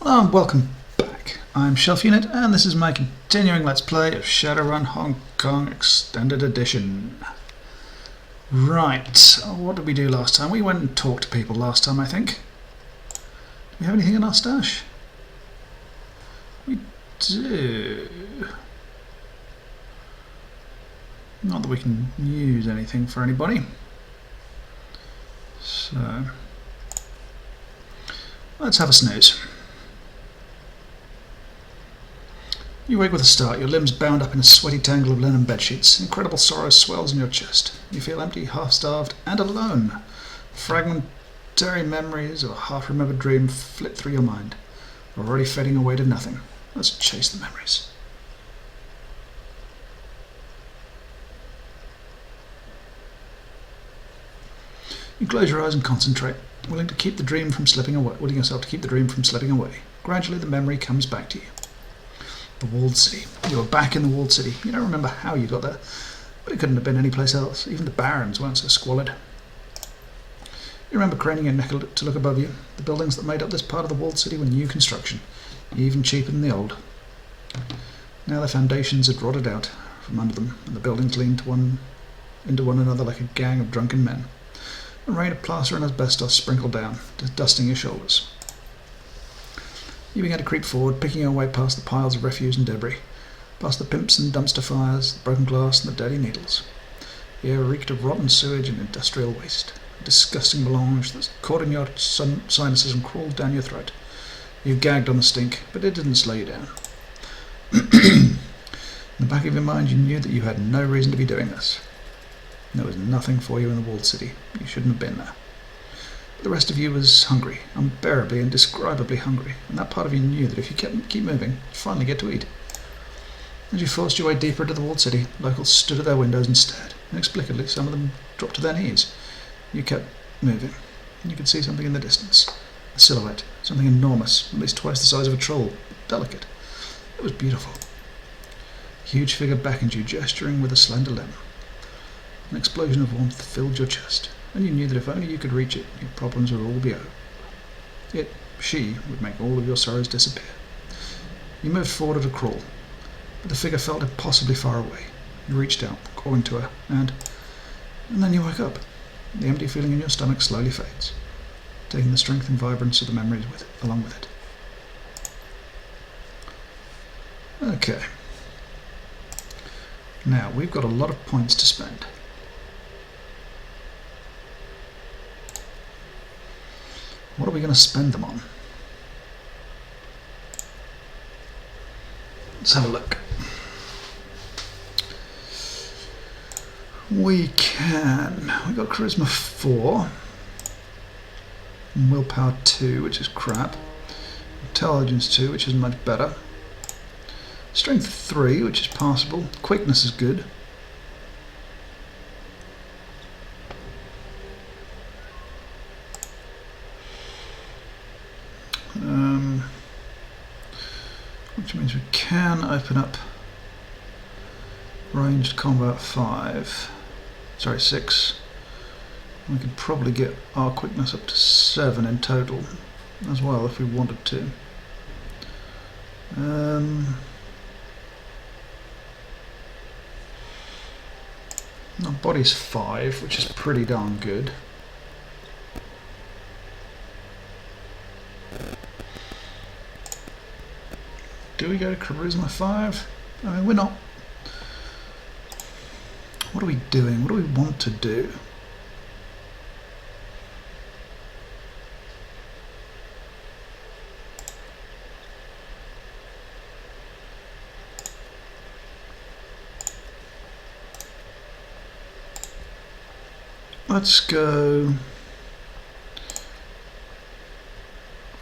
Hello and welcome back. I'm Shelf Unit and this is my continuing Let's Play of Shadowrun Hong Kong Extended Edition. Right, what did we do last time? We went and talked to people last time, I think. Do we have anything in our stash? We do. Not that we can use anything for anybody. So, let's have a snooze. You wake with a start, your limbs bound up in a sweaty tangle of linen bedsheets. Incredible sorrow swells in your chest. You feel empty, half-starved, and alone. Fragmentary memories of a half-remembered dream flit through your mind, already fading away to nothing. Let's chase the memories. You close your eyes and concentrate, willing yourself to keep the dream from slipping away. Gradually the memory comes back to you. The walled city. You were back in the walled city. You don't remember how you got there, but it couldn't have been any place else. Even the barons weren't so squalid. You remember craning your neck to look above you. The buildings that made up this part of the walled city were new construction, even cheaper than the old. Now their foundations had rotted out from under them, and the buildings leaned into one another like a gang of drunken men. A rain of plaster and asbestos sprinkled down, dusting your shoulders. You began to creep forward, picking your way past the piles of refuse and debris, past the pimps and dumpster fires, the broken glass and the dirty needles. The air reeked of rotten sewage and industrial waste, a disgusting melange that caught in your sinuses and crawled down your throat. You gagged on the stink, but it didn't slow you down. In the back of your mind you knew that you had no reason to be doing this. There was nothing for you in the walled city. You shouldn't have been there. The rest of you was hungry, unbearably, indescribably hungry, and that part of you knew that if you keep moving, you'd finally get to eat. As you forced your way deeper into the walled city, locals stood at their windows and stared. Inexplicably, some of them dropped to their knees. You kept moving, and you could see something in the distance. A silhouette, something enormous, at least twice the size of a troll, delicate. It was beautiful. A huge figure beckoned you, gesturing with a slender limb. An explosion of warmth filled your chest, and you knew that if only you could reach it, your problems would all be over. She would make all of your sorrows disappear. You moved forward at a crawl, but the figure felt impossibly far away. You reached out, calling to her, and then you woke up. The empty feeling in your stomach slowly fades, taking the strength and vibrance of the memories along with it. Okay. Now, we've got a lot of points to spend. What are we going to spend them on? Let's have a look. We've got Charisma 4, and Willpower 2, which is crap, Intelligence 2, which is much better, Strength 3, which is passable, Quickness is good. Which means we can open up ranged combat 6. We could probably get our quickness up to 7 in total as well if we wanted to. Our body's 5, which is pretty darn good. Do we go to Charisma 5? I mean, we're not. What are we doing? What do we want to do? Let's go.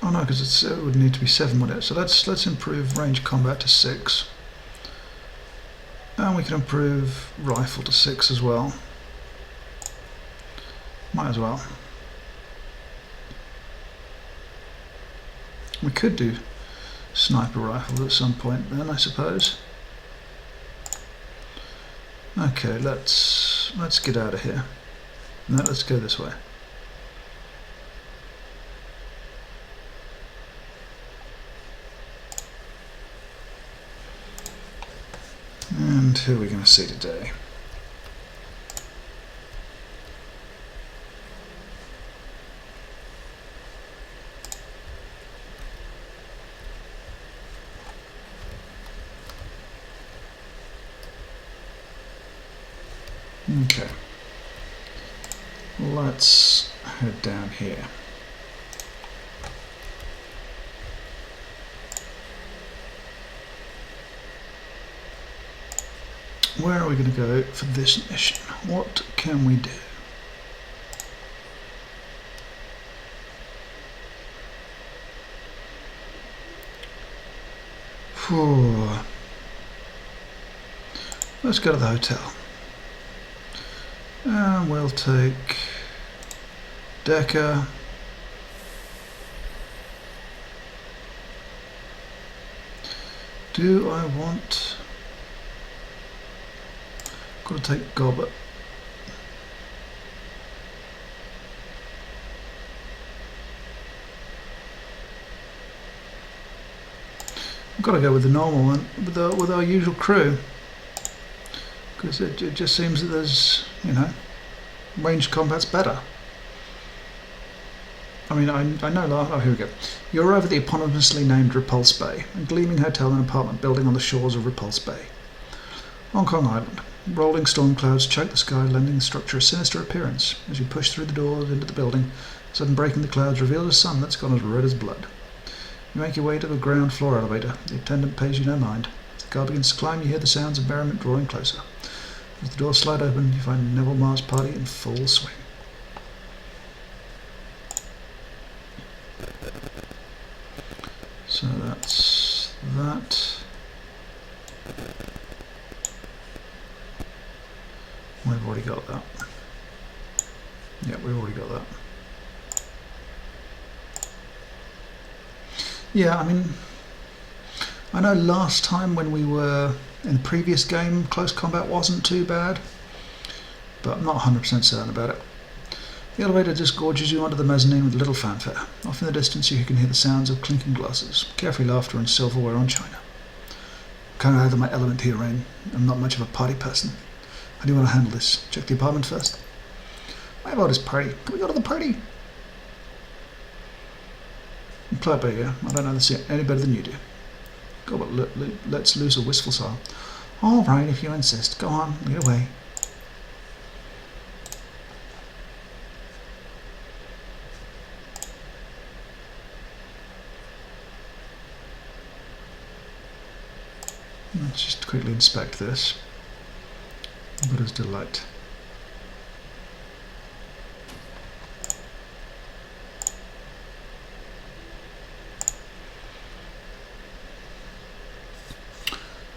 Oh no, because it would need to be 7, wouldn't it? So let's improve range combat to 6, and we can improve rifle to 6 as well. Might as well. We could do sniper rifle at some point then, I suppose. Okay, let's get out of here. No, let's go this way. And who are we going to see today? Okay. Let's head down here. Where are we going to go for this mission? What can we do? Whew. Let's go to the hotel. And we'll take Decker. Do I want... Got to take Gobbet. I've got to go with the normal one, with our usual crew, because it just seems that there's, you know, ranged combat's better. I mean, I know. Oh, here we go. You arrive at the eponymously named Repulse Bay, a gleaming hotel and apartment building on the shores of Repulse Bay, Hong Kong Island. Rolling storm clouds choke the sky, lending the structure a sinister appearance. As you push through the doors into the building, a sudden break in the clouds reveals a sun that's gone as red as blood. You make your way to the ground floor elevator. The attendant pays you no mind. As the car begins to climb, you hear the sounds of merriment drawing closer. As the doors slide open, you find Neville Mars' party in full swing. So that's that. We've already got that. Yeah, we've already got that. Yeah, I mean, I know last time when we were in the previous game, close combat wasn't too bad, but I'm not 100% certain about it. The elevator disgorges you onto the mezzanine with little fanfare. Off in the distance you can hear the sounds of clinking glasses, carefree laughter and silverware on china. I'm kind of out of my element here, Rain. I'm not much of a party person. How do you want to handle this? Check the apartment first? Why about this party? Can we go to the party? Play it by ear. I don't know this any better than you do. Go, but let's lose a wistful smile. All right, if you insist. Go on, lead away. Let's just quickly inspect this. Buddha's Delight.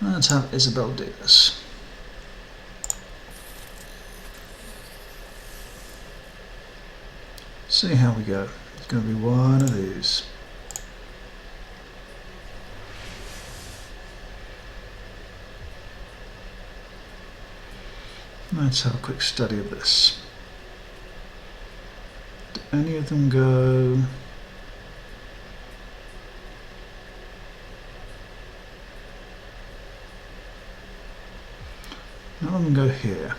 Let's have Isabel do this. See how we go. It's going to be one of these. Let's have a quick study of this. Do any of them go... None of them go here.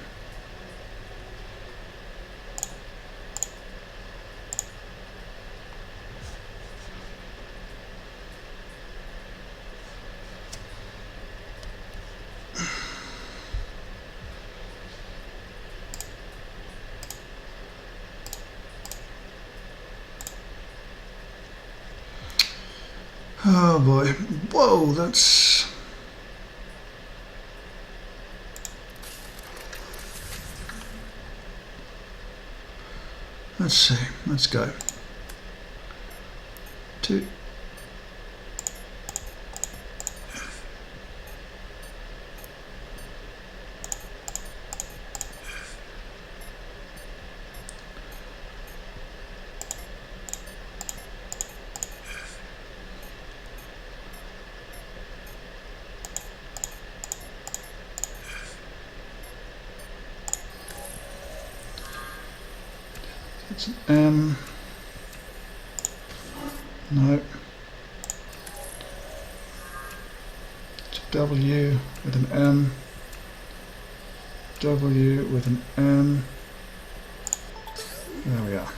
Oh boy. Whoa, that's... Let's see. Let's go. 2. It's an M. No. It's a W with an M. W with an M. There we are.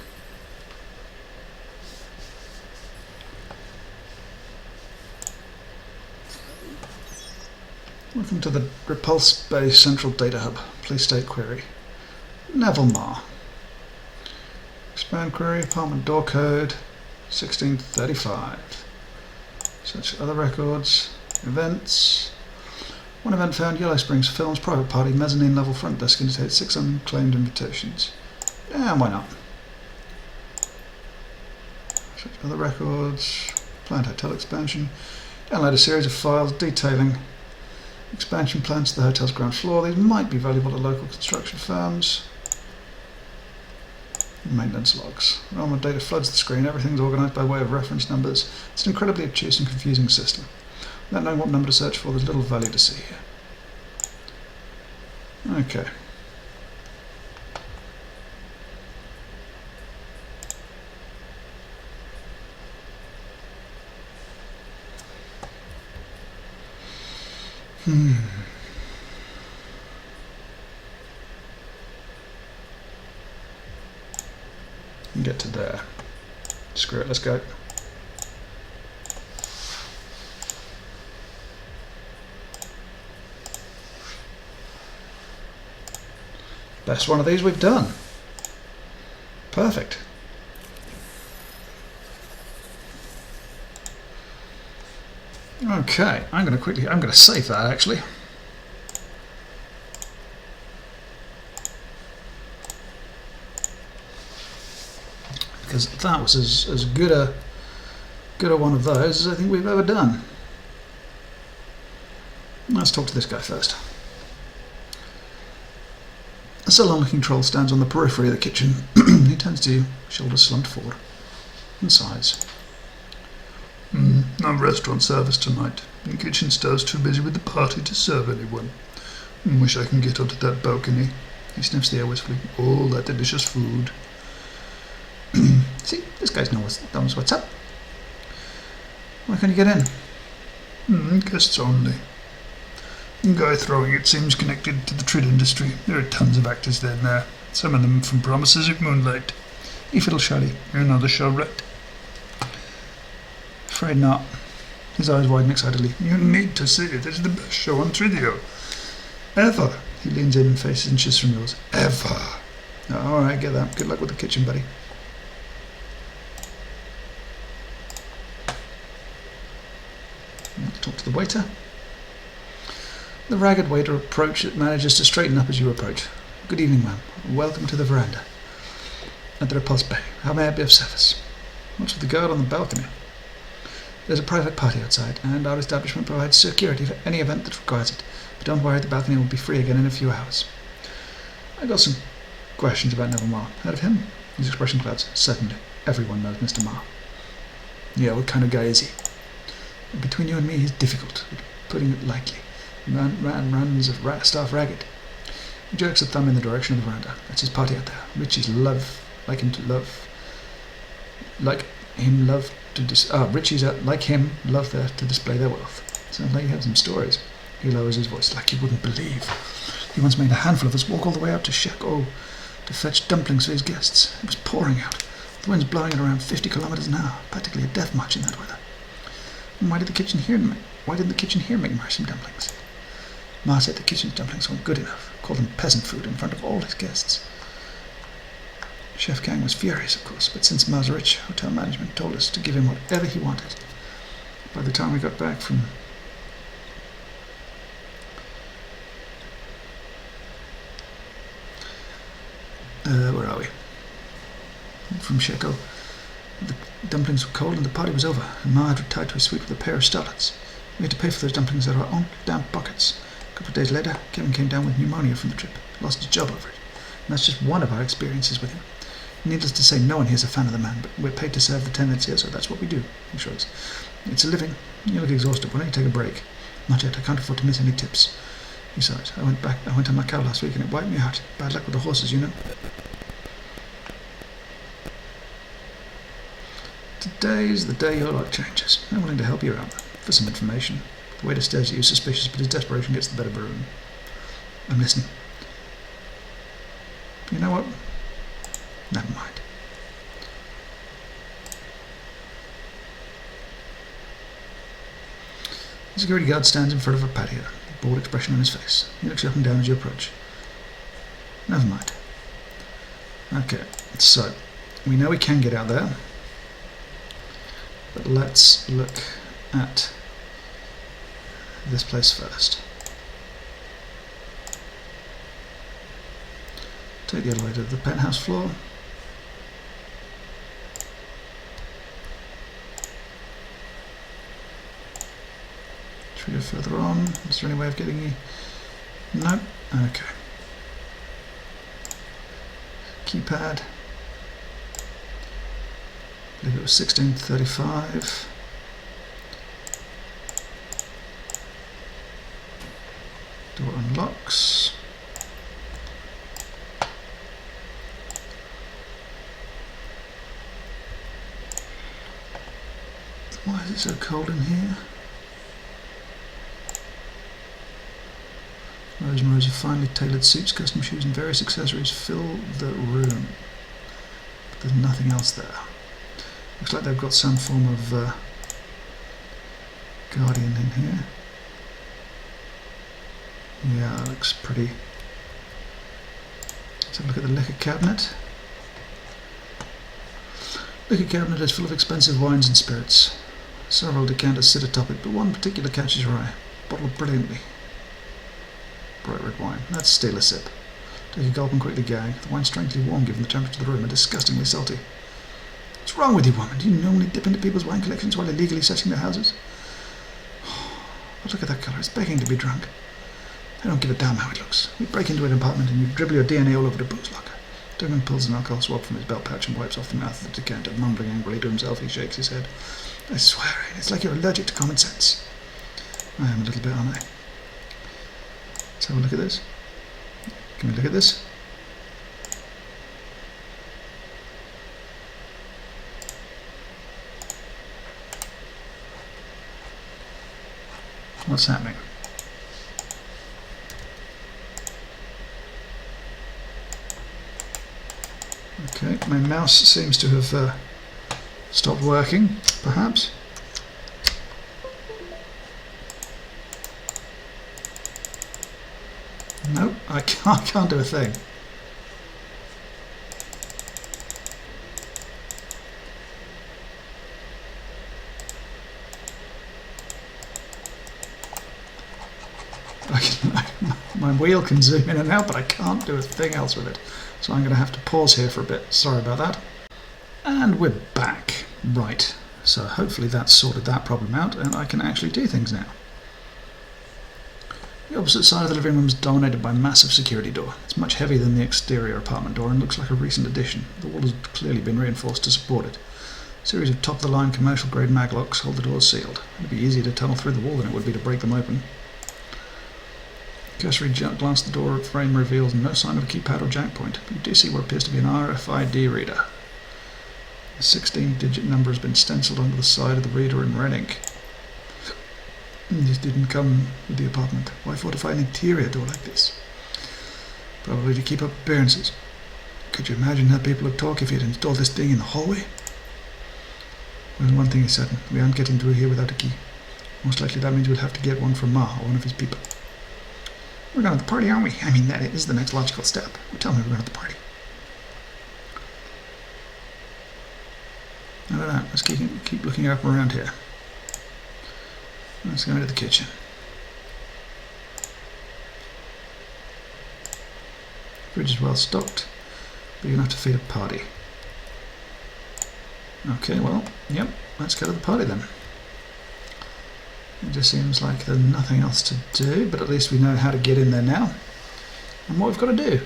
Welcome to the Repulse Bay Central Data Hub. Please state query. Neville Ma. Expand query, apartment door code 1635. Search other records, events. One event found: Yellow Springs Films private party, mezzanine level front desk indicates 6 unclaimed invitations. Yeah, why not? Search other records, planned hotel expansion. Download a series of files detailing expansion plans to the hotel's ground floor. These might be valuable to local construction firms. Maintenance logs. Enrollment data floods the screen. Everything's organised by way of reference numbers. It's an incredibly obtuse and confusing system. Without knowing what number to search for, there's little value to see here. Okay. Get to there. Screw it, let's go. Best one of these we've done. Perfect. Okay, I'm going to save that actually. Because that was as good a one of those as I think we've ever done. Let's talk to this guy first. A sullen-looking troll stands on the periphery of the kitchen. He turns to you, shoulders slumped forward, and sighs. No restaurant service tonight. The kitchen staff's too busy with the party to serve anyone. Wish I can get onto that balcony. He sniffs the air wistfully. Oh, that delicious food. See, this guy knows what's up. Why can't you get in? Guests only. The guy throwing it seems connected to the trade industry. There are tons of actors there and there. Some of them from promises of moonlight. You fiddle shoddy. You're another show rat. Afraid not. His eyes widen excitedly. You need to see it. It's the best show on Tridio. Ever. He leans in and faces inches from yours. Ever. Oh, alright, get that. Good luck with the kitchen, buddy. Let's talk to the waiter. The ragged waiter manages to straighten up as you approach. Good evening, ma'am. Welcome to the veranda at the Repulse Bay. How may I be of service? What's with the guard on the balcony? There's a private party outside, and our establishment provides security for any event that requires it. But don't worry, the balcony will be free again in a few hours. I got some questions about Neville Ma. Heard of him? His expression clouds. Certainly. Everyone knows Mr. Ma. Yeah, what kind of guy is he? Between you and me, he's difficult, putting it lightly. Man runs a staff ragged. He jerks a thumb in the direction of the veranda. That's his party out there. Richies like him love to display their wealth. Sounds like you have some stories. He lowers his voice like you wouldn't believe. He once made a handful of us walk all the way out to Sheko to fetch dumplings for his guests. It was pouring out. The wind's blowing at around 50 kilometers an hour. Practically a death march in that weather. And why didn't the kitchen here make some dumplings? Ma said the kitchen's dumplings weren't good enough. Called them peasant food in front of all his guests. Chef Kang was furious, of course, but since Ma's rich, hotel management told us to give him whatever he wanted. By the time we got back from where are we? From Sheko, the dumplings were cold and the party was over, and Ma had retired to a suite with a pair of starlets. We had to pay for those dumplings out of our own damp pockets. A couple of days later, Kevin came down with pneumonia from the trip, lost his job over it. And that's just one of our experiences with him. Needless to say, no one here's a fan of the man, but we're paid to serve the tenants here, so that's what we do. He shrugs. It's a living. You look exhausted. Why don't you take a break? Not yet. I can't afford to miss any tips. Besides, I went on Macau last week and it wiped me out. Bad luck with the horses, you know. Today's the day your luck changes. I'm willing to help you out for some information. The waiter stares at you suspicious, but his desperation gets the better of him. I'm listening. The security guard stands in front of a patio, a bored expression on his face. He looks you up and down as you approach. Never mind. Okay, so we know we can get out there, but let's look at this place first. Take the elevator to the penthouse floor. Should we go further on? Is there any way of getting you? No? Okay. Keypad. I believe it was 1635. Door unlocks. Why is it so cold in here? Rows and rows of finely tailored suits, custom shoes and various accessories fill the room. But there's nothing else there. Looks like they've got some form of guardian in here. Yeah, that looks pretty. Let's have a look at the liquor cabinet. Liquor cabinet is full of expensive wines and spirits. Several decanters sit atop it, but one particular catches your eye. Bottled brilliantly. Bright red wine. Let's steal a sip. Take a gulp and quickly gag. The wine's strangely warm given the temperature of the room and disgustingly salty. What's wrong with you, woman? Do you normally dip into people's wine collections while illegally searching their houses? But look at that colour. It's begging to be drunk. I don't give a damn how it looks. You break into an apartment and you dribble your DNA all over the booze locker. Dogan pulls an alcohol swab from his belt pouch and wipes off the mouth of the decanter. Mumbling angrily to himself, he shakes his head. I swear, it's like you're allergic to common sense. I am a little bit, aren't I? Let's have a look at this. Can we look at this? What's happening? Okay, my mouse seems to have stopped working, perhaps. No, I can't do a thing. My wheel can zoom in and out, but I can't do a thing else with it. So I'm going to have to pause here for a bit. Sorry about that. And we're back. Right. So hopefully that's sorted that problem out and I can actually do things now. The opposite side of the living room is dominated by a massive security door. It's much heavier than the exterior apartment door and looks like a recent addition. The wall has clearly been reinforced to support it. A series of top-of-the-line commercial-grade maglocks hold the doors sealed. It'd be easier to tunnel through the wall than it would be to break them open. Cursory glance at the door frame reveals no sign of a keypad or jack point, but you do see what appears to be an RFID reader. A 16-digit number has been stenciled onto the side of the reader in red ink. This didn't come with the apartment. Why fortify an interior door like this? Probably to keep up appearances. Could you imagine how people would talk if you'd installed this thing in the hallway? Well, one thing is certain. We aren't getting through here without a key. Most likely that means we'll have to get one from Ma or one of his people. We're going to the party, aren't we? I mean, that is the next logical step. Tell me we're going to the party. I don't know. Let's keep looking up around here. Let's go into the kitchen. Fridge is well stocked, but you're going to have to feed a party. Okay, well, yep, let's go to the party then. It just seems like there's nothing else to do, but at least we know how to get in there now and what we've got to do.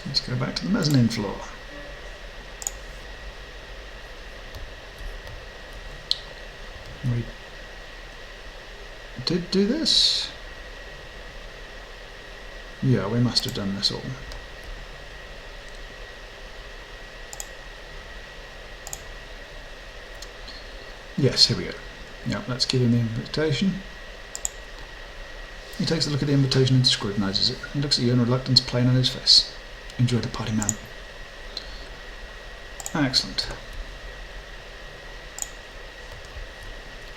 Let's go back to the mezzanine floor. We did do this? Yeah, we must have done this all. Yes, here we go. Yep, let's give him the invitation. He takes a look at the invitation and scrutinises it. He looks at you and reluctance plain on his face. Enjoy the party, man. Excellent.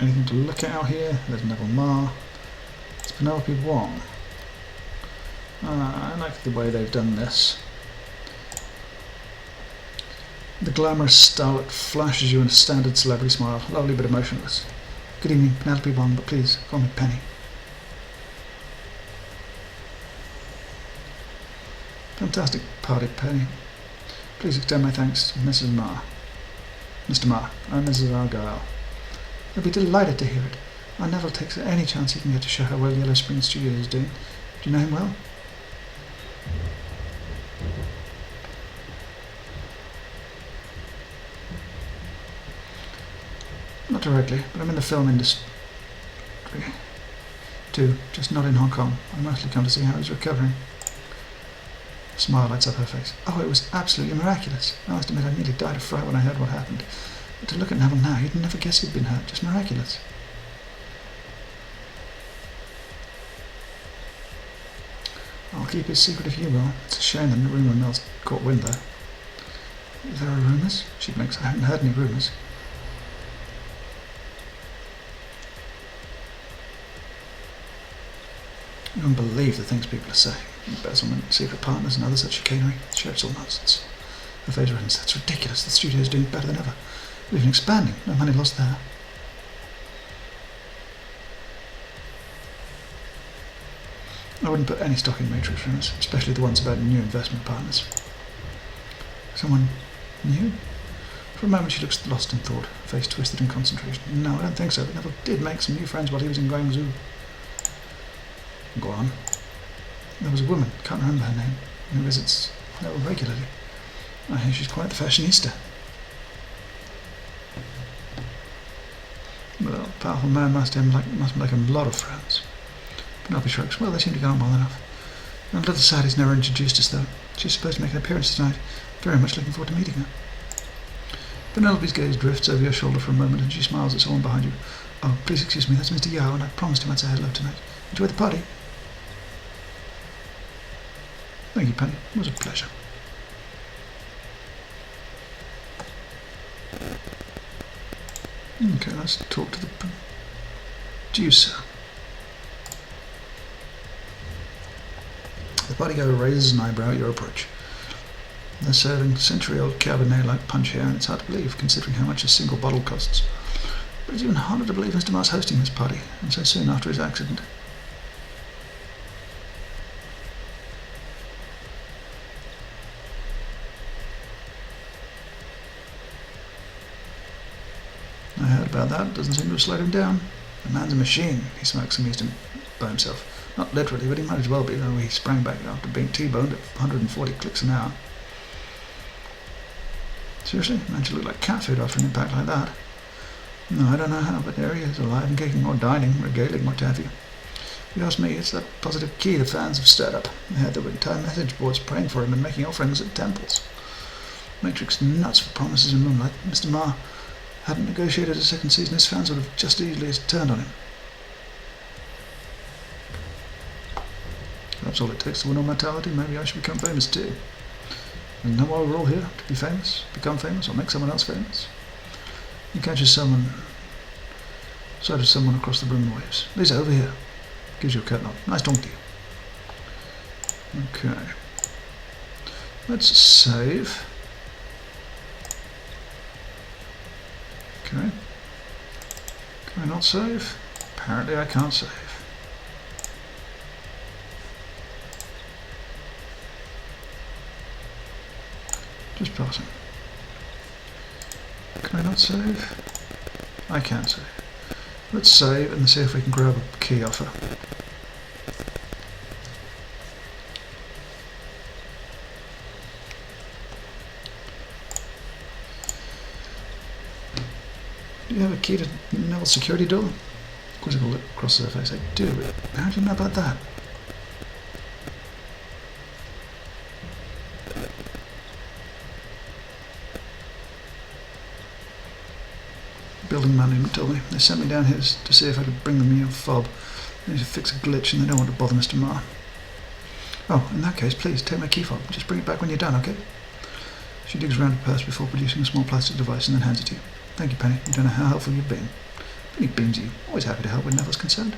anything to look at out here? There's Neville Marr. It's Penelope Wong. I like the way they've done this. The glamorous starlet flashes you in a standard celebrity smile, lovely but emotionless. Good evening, Penelope Wong, but please call me Penny. Fantastic party, Penny. Please extend my thanks to Mrs. Marr. Mr. Marr, I'm Mrs. Argyle. He'll be delighted to hear it. Our Neville takes any chance he can get to show how well Yellow Spring Studio is doing. Do you know him well? Not directly, but I'm in the film industry too, just not in Hong Kong. I mostly come to see how he's recovering. A smile lights up her face. Oh, it was absolutely miraculous. I must admit I nearly died of fright when I heard what happened. But to look at Neville now, you'd never guess he'd been hurt. Just miraculous. I'll keep his secret if you will. It's a shame that the rumour mill's caught wind, though. There are rumours? She blinks. I haven't heard any rumours. You wouldn't believe the things people are saying. Embezzlement, secret partners and other such chicanery. Sheriff's all nonsense. Her face redens. That's ridiculous. The studio's doing better than ever. We're even expanding. No money lost there. I wouldn't put any stock in Matrix rumours, especially the ones about new investment partners. Someone new? For a moment she looks lost in thought, face twisted in concentration. No, I don't think so, but Neville did make some new friends while he was in Guangzhou. Go on. There was a woman, can't remember her name, who visits Neville regularly. I hear she's quite the fashionista. Well, a powerful man must make him a lot of friends. Penelope shrugs. Well, they seem to get on well enough. And little Sadie's never introduced us, though. She's supposed to make an appearance tonight. Very much looking forward to meeting her. Penelope's gaze drifts over your shoulder for a moment, and she smiles at someone behind you. Oh, please excuse me, that's Mr. Yao, and I promised him I'd say hello tonight. Enjoy the party. Thank you, Penny. It was a pleasure. Okay, let's talk to the producer. The bodyguard raises an eyebrow at your approach. They're serving century-old Cabernet-like punch here, and it's hard to believe, considering how much a single bottle costs. But it's even harder to believe Mr. Marr's hosting this party, and so soon after his accident. I heard about that. Doesn't seem to have slowed him down. The man's a machine, he smokes amused by himself. Not literally, but he might as well be, though he sprang back after being T-boned at 140 clicks an hour. Seriously? Man should look like cat food after an impact like that. No, I don't know how, but there he is, alive and kicking, or dining, regaling, what have you. If you ask me, it's that positive key the fans have stirred up. They had their entire message boards praying for him and making offerings at temples. Matrix nuts for promises in Moonlight. Mr. Marr hadn't negotiated a second season, his fans would have just as easily turned on him. Perhaps all it takes to win immortality. Maybe I should become famous too. Isn't that why we're all here? To be famous? Become famous? Or make someone else famous? He catches someone, so does someone across the room and waves. Lisa, over here. Gives you a curt nod. Nice talking to you. Okay. Let's save. Okay. Can I not save? Apparently I can't save. Just passing. Can I not save? I can save. Let's save and see if we can grab a key off her. Do you have a key to Neville's security door? Quizzical look crosses her face. I do, but how do you know about that? Building management told me. They sent me down here to see if I could bring them your fob. They need to fix a glitch and they don't want to bother Mr. Marr. Oh, in that case, please, take my key fob. Just bring it back when you're done, okay? She digs around her purse before producing a small plastic device and then hands it to you. Thank you, Penny. You don't know how helpful you've been. Any beams you. Always happy to help when Neville's concerned.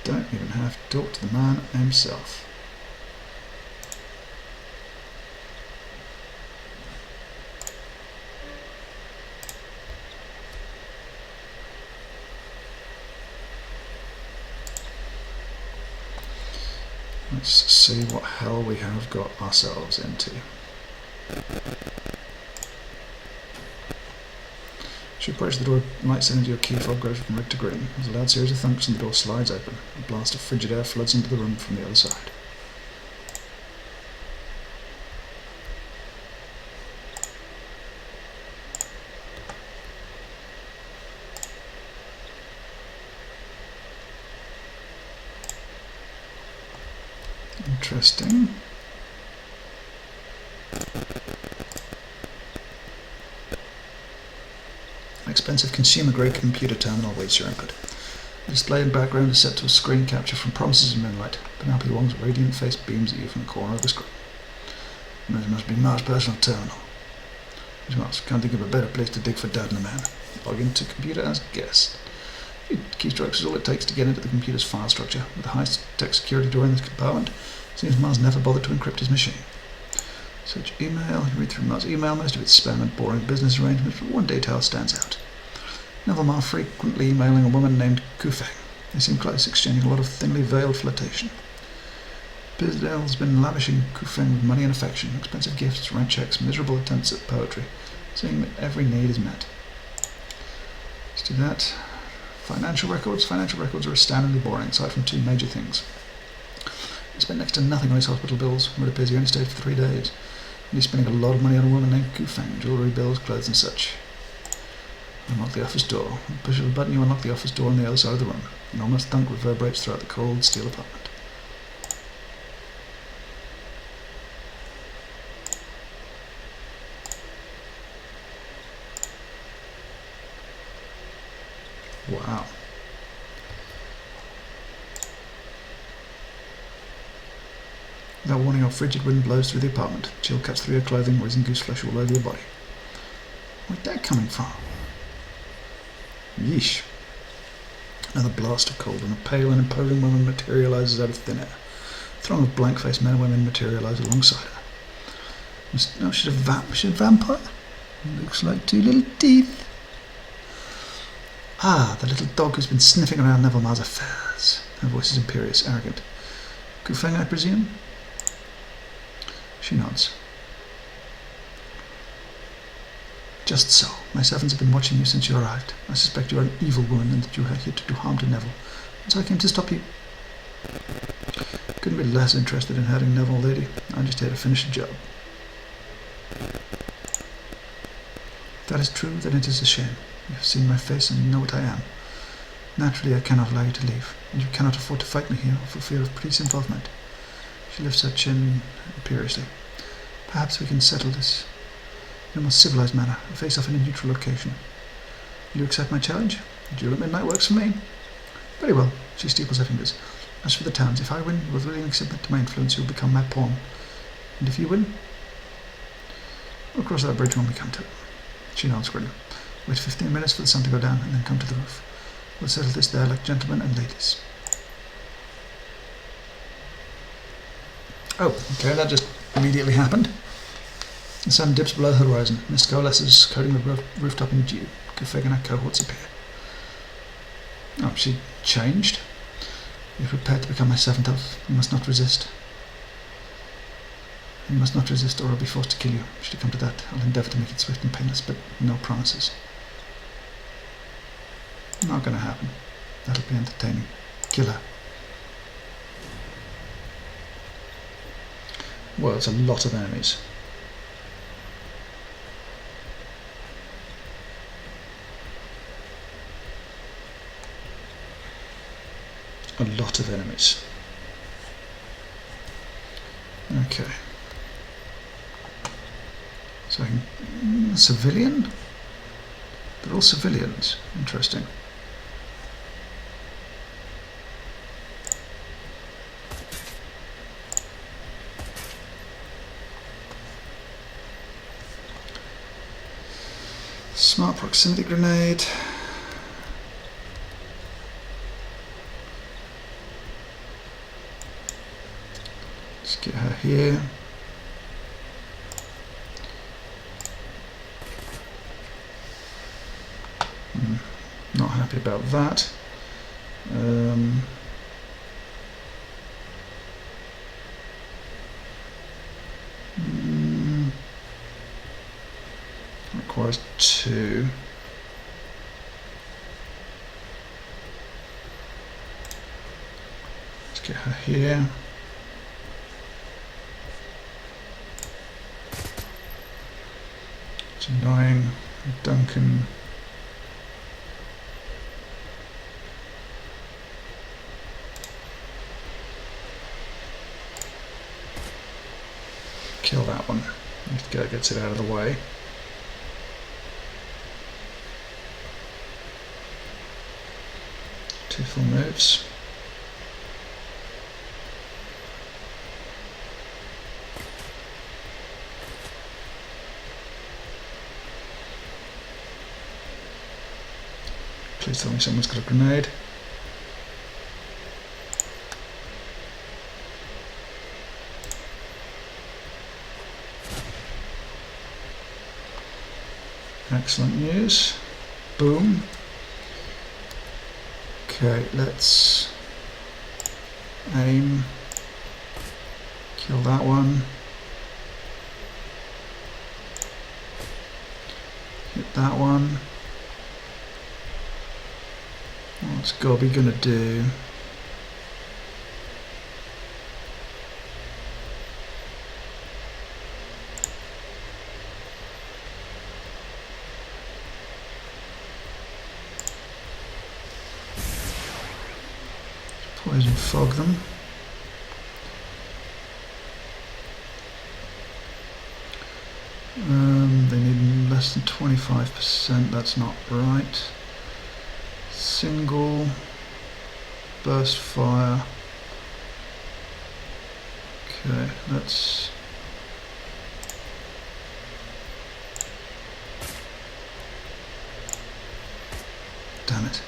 Don't even have to talk to the man himself. Let's see what hell we have got ourselves into. As you approach the door, light sends you a key fob goes from red to green. There's a loud series of thunks and the door slides open. A blast of frigid air floods into the room from the other side. Interesting. An expensive consumer-grade computer terminal awaits your input. The display in background is set to a screen capture from promises of moonlight. Penelope Wong's radiant face beams at you from the corner of the screen. This must be Mar's personal terminal. Miss Mars, can't think of a better place to dig for data, man. Log into computer as guest. Keystrokes is all it takes to get into the computer's file structure. With the high-tech security door in this compartment, it seems Mars never bothered to encrypt his machine. Search email. You read through Mars' email, most of it's spam and boring business arrangements, but one detail stands out. Neville Mars frequently emailing a woman named Kufeng. They seem close, exchanging a lot of thinly veiled flirtation. Bizdale's been lavishing Kufeng with money and affection, expensive gifts, rent checks, miserable attempts at poetry, seeing that every need is met. Let's do that. Financial records. Financial records are astoundingly boring, aside from two major things. He spent next to nothing on his hospital bills, but it appears he only stayed for 3 days. And he's spending a lot of money on a woman named Kufeng, jewellery, bills, clothes and such. Unlock the office door. Push a button, you unlock the office door on the other side of the room. An ominous thunk reverberates throughout the cold steel apartment. Wow. Without warning, a frigid wind blows through the apartment. Chill cuts through your clothing, raising goose flesh all over your body. Where's that coming from? Yeesh. Another blast of cold, and a pale and imposing woman materializes out of thin air. A throng of blank-faced men and women materialize alongside her. No, she's a vampire? Looks like 2 little teeth. Ah, the little dog who's been sniffing around Neville Mars' affairs. Her voice is imperious, arrogant. Kufeng, I presume? She nods. Just so. My servants have been watching you since you arrived. I suspect you are an evil woman and that you are here to do harm to Neville. And so I came to stop you. Couldn't be less interested in hurting Neville, lady. I'm just here to finish the job. If that is true, then it is a shame. You have seen my face and you know what I am. Naturally, I cannot allow you to leave, and you cannot afford to fight me here for fear of police involvement. She lifts her chin imperiously. Perhaps we can settle this in a more civilized manner, a face-off in a neutral location. Will you accept my challenge? A duel at midnight works for me. Very well. She steeples her fingers. As for the towns, if I win, you will willingly submit to my influence, you will become my pawn. And if you win, we'll cross that bridge when we come to it. She nods, grinning. Wait 15 minutes for the sun to go down, and then come to the roof. We'll settle this there like gentlemen and ladies. Oh, okay, that just immediately happened. The sun dips below the horizon. Mist coalesces, coating the rooftop in dew. Kufeng and her cohorts appear. Oh, she changed? You're prepared to become my servant of. You must not resist. You must not resist, or I'll be forced to kill you. Should it come to that, I'll endeavour to make it swift and painless, but no promises. Not going to happen. That'll be entertaining. Kill her. Well, it's a lot of enemies. A lot of enemies. Okay. So I can... civilian? They're all civilians. Interesting. Smart proximity grenade. Let's get her here. Not happy about that. Requires 2. Let's get her here. It's annoying. Duncan. Kill that one. Gets it out of the way. Two full moves. Please tell me someone's got a grenade. Excellent news. Boom. Okay, let's aim. Kill that one. Hit that one. What's Gobby gonna do? Poison fog them. They need less than 25%, that's not right. Single burst fire. Okay, let's damn it.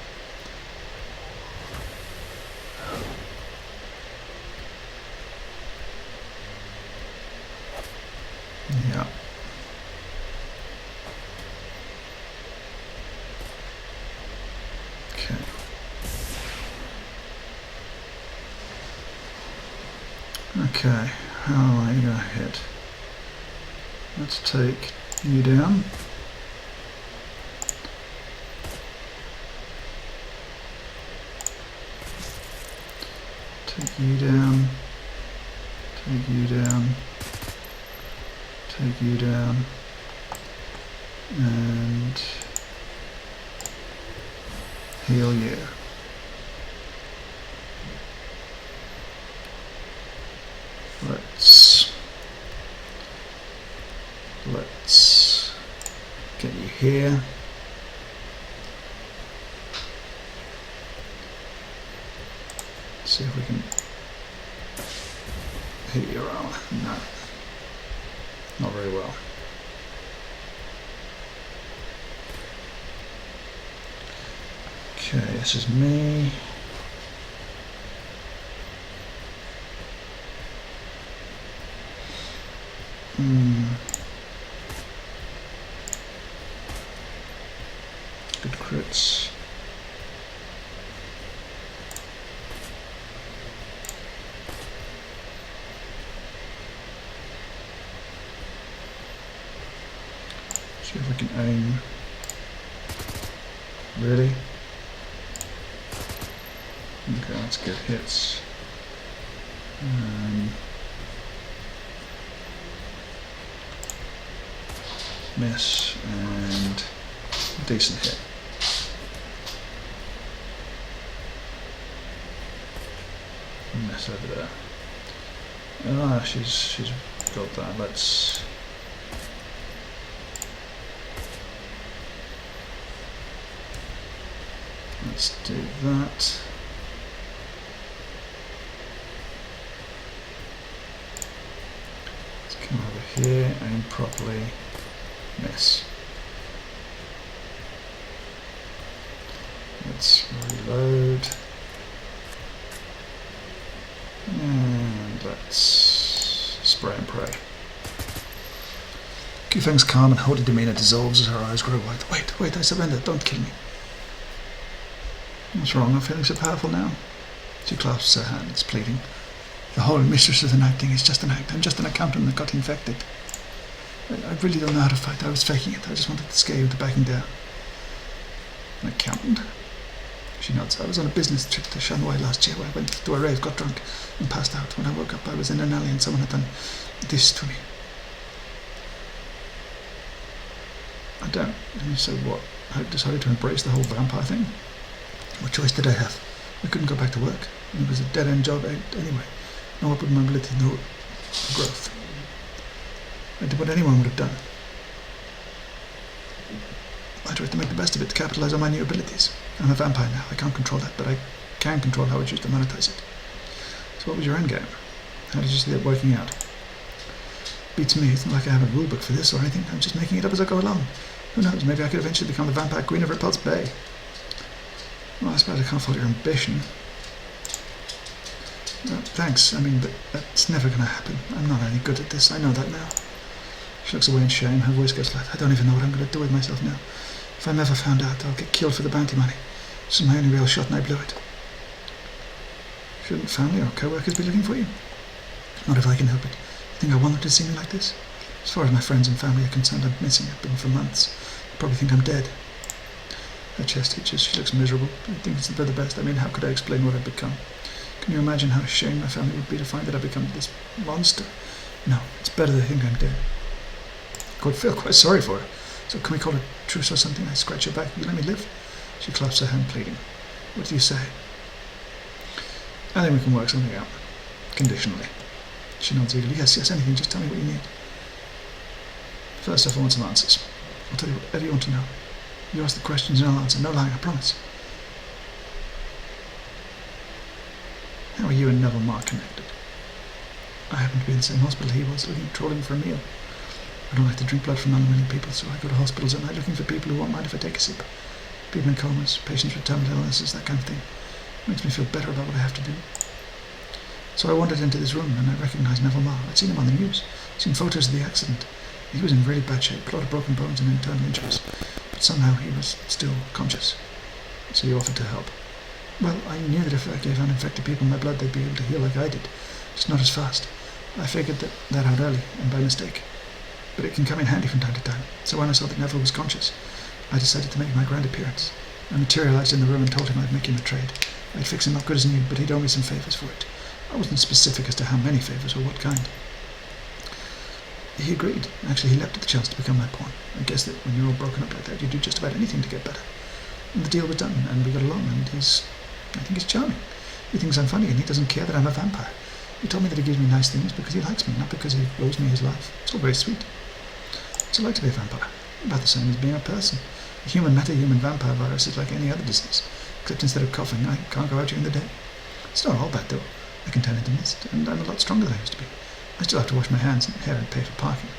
Yeah. Okay. Okay, how are you gonna hit? Let's take you down. Take you down. Take you down. Take you down. And heal you. Let's get you here. See if we can hit your armor. No, not very well. Okay, this is me. Good crits. See if we can aim. Really? Okay, let's get hits. Miss and decent hit. Miss over there. Ah, she's got that. Let's do that. Let's come over here, aim properly, miss. Kufeng's calm and haughty demeanour dissolves as her eyes grow wide. Wait, I surrender. Don't kill me. What's wrong? I'm feeling so powerful now. She clasps her hands, pleading. The whole Mistress of the Night thing is just an act. I'm just an accountant that got infected. I really don't know how to fight. I was faking it. I just wanted to scare you into backing down. An accountant? She nods. I was on a business trip to Shanghai last year where I went to a rave, got drunk, and passed out. When I woke up, I was in an alley and someone had done this to me. I don't. So what? I decided to embrace the whole vampire thing. What choice did I have? I couldn't go back to work. It was a dead-end job anyway. No upward mobility, no growth. I did what anyone would have done. I tried to make the best of it, to capitalize on my new abilities. I'm a vampire now. I can't control that, but I can control how I choose to monetize it. So what was your end game? How did you see it working out? Beats me. It's not like I have a rule book for this or anything. I'm just making it up as I go along. Who knows? Maybe I could eventually become the vampire queen of Repulse Bay. Well, I suppose I can't follow your ambition. Thanks, but that's never going to happen. I'm not any good at this, I know that now. She looks away in shame, her voice gets flat. I don't even know what I'm going to do with myself now. If I'm ever found out, I'll get killed for the bounty money. This is my only real shot and I blew it. Shouldn't family or co-workers be looking for you? Not if I can help it. You think I want them to see me like this? As far as my friends and family are concerned, I'm missing. I've been for months. They probably think I'm dead. Her chest itches, she looks miserable. I think it's for the best. How could I explain what I've become? Can you imagine how ashamed my family would be to find that I've become this monster? No, it's better they think I'm dead. I would feel quite sorry for her. So can we call a truce or something? I scratch her back. You let me live? She claps her hand, pleading. What do you say? I think we can work something out. Conditionally. She nods eagerly. Yes, anything. Just tell me what you need. First off, I want some answers. I'll tell you whatever you want to know. You ask the questions and I'll answer. No lying, I promise. How are you and Neville Marr connected? I happen to be in the same hospital he was, trawling for a meal. I don't like to drink blood from unwilling people, so I go to hospitals at night looking for people who won't mind if I take a sip. People in comas, patients with terminal illnesses, that kind of thing. It makes me feel better about what I have to do. So I wandered into this room and I recognised Neville Marr. I'd seen him on the news, seen photos of the accident. He was in really bad shape, a lot of broken bones and internal injuries, but somehow he was still conscious. So you offered to help. Well, I knew that if I gave uninfected people my blood, they'd be able to heal like I did, just not as fast. I figured that out early, and by mistake. But it can come in handy from time to time, so when I saw that Neville was conscious, I decided to make my grand appearance. I materialised in the room and told him I'd make him a trade. I'd fix him up good as new, but he'd owe me some favours for it. I wasn't specific as to how many favours or what kind. He agreed. Actually, he leapt at the chance to become my pawn. I guess that when you're all broken up like that, you do just about anything to get better. And the deal was done, and we got along, and I think he's charming. He thinks I'm funny, and he doesn't care that I'm a vampire. He told me that he gives me nice things because he likes me, not because he owes me his life. It's all very sweet. What's it like to be a vampire? About the same as being a person. A human meta-human vampire virus is like any other disease, except instead of coughing, I can't go out during the day. It's not all bad, though. I can turn into mist, and I'm a lot stronger than I used to be. I still have to wash my hands and hair and pay for parking.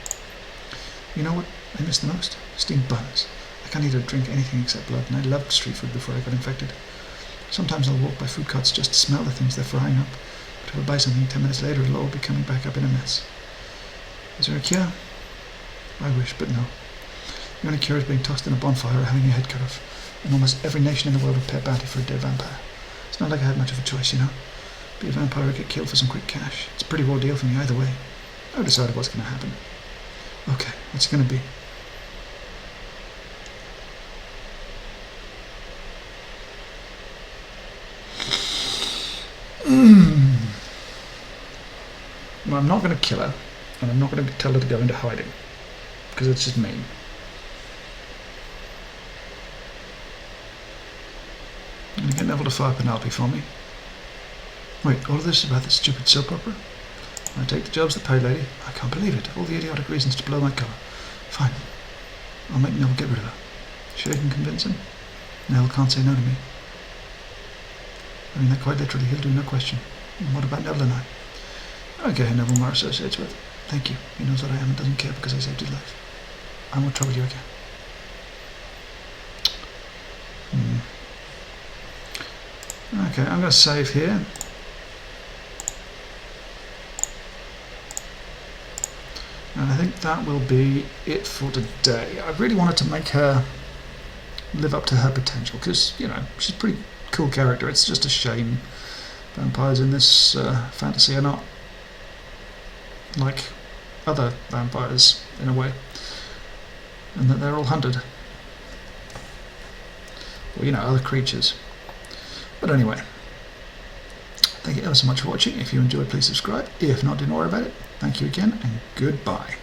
You know what I miss the most? Steamed buns. I can't eat or drink anything except blood, and I loved street food before I got infected. Sometimes I'll walk by food carts just to smell the things they're frying up, but if I buy something 10 minutes later, it'll all be coming back up in a mess. Is there a cure? I wish, but no. The only cure is being tossed in a bonfire or having your head cut off, and almost every nation in the world would pay a bounty for a dead vampire. It's not like I had much of a choice, you know. Be a vampire or get killed for some quick cash. It's a pretty raw deal for me either way. I've decided what's going to happen. Okay, what's it going to be? Well, I'm not going to kill her, and I'm not going to tell her to go into hiding, because it's just mean. I'm going to get Neville to fire Penelope for me. Wait, all of this is about this stupid soap opera? I take the jobs that pay, lady. I can't believe it. All the idiotic reasons to blow my cover. Fine. I'll make Neville get rid of her. Sure you can convince him? Neville can't say no to me. I mean that quite literally. He'll do no question. And what about Neville and I? I don't care who Neville Marr associates with. Thank you. He knows what I am and doesn't care because I saved his life. I won't trouble you again. Okay, I'm going to save here. And I think that will be it for today. I really wanted to make her live up to her potential because, you know, she's a pretty cool character. It's just a shame vampires in this fantasy are not like other vampires in a way, and that they're all hunted. Or, you know, other creatures. But anyway, thank you ever so much for watching. If you enjoyed, please subscribe. If not, don't worry about it. Thank you again, and goodbye.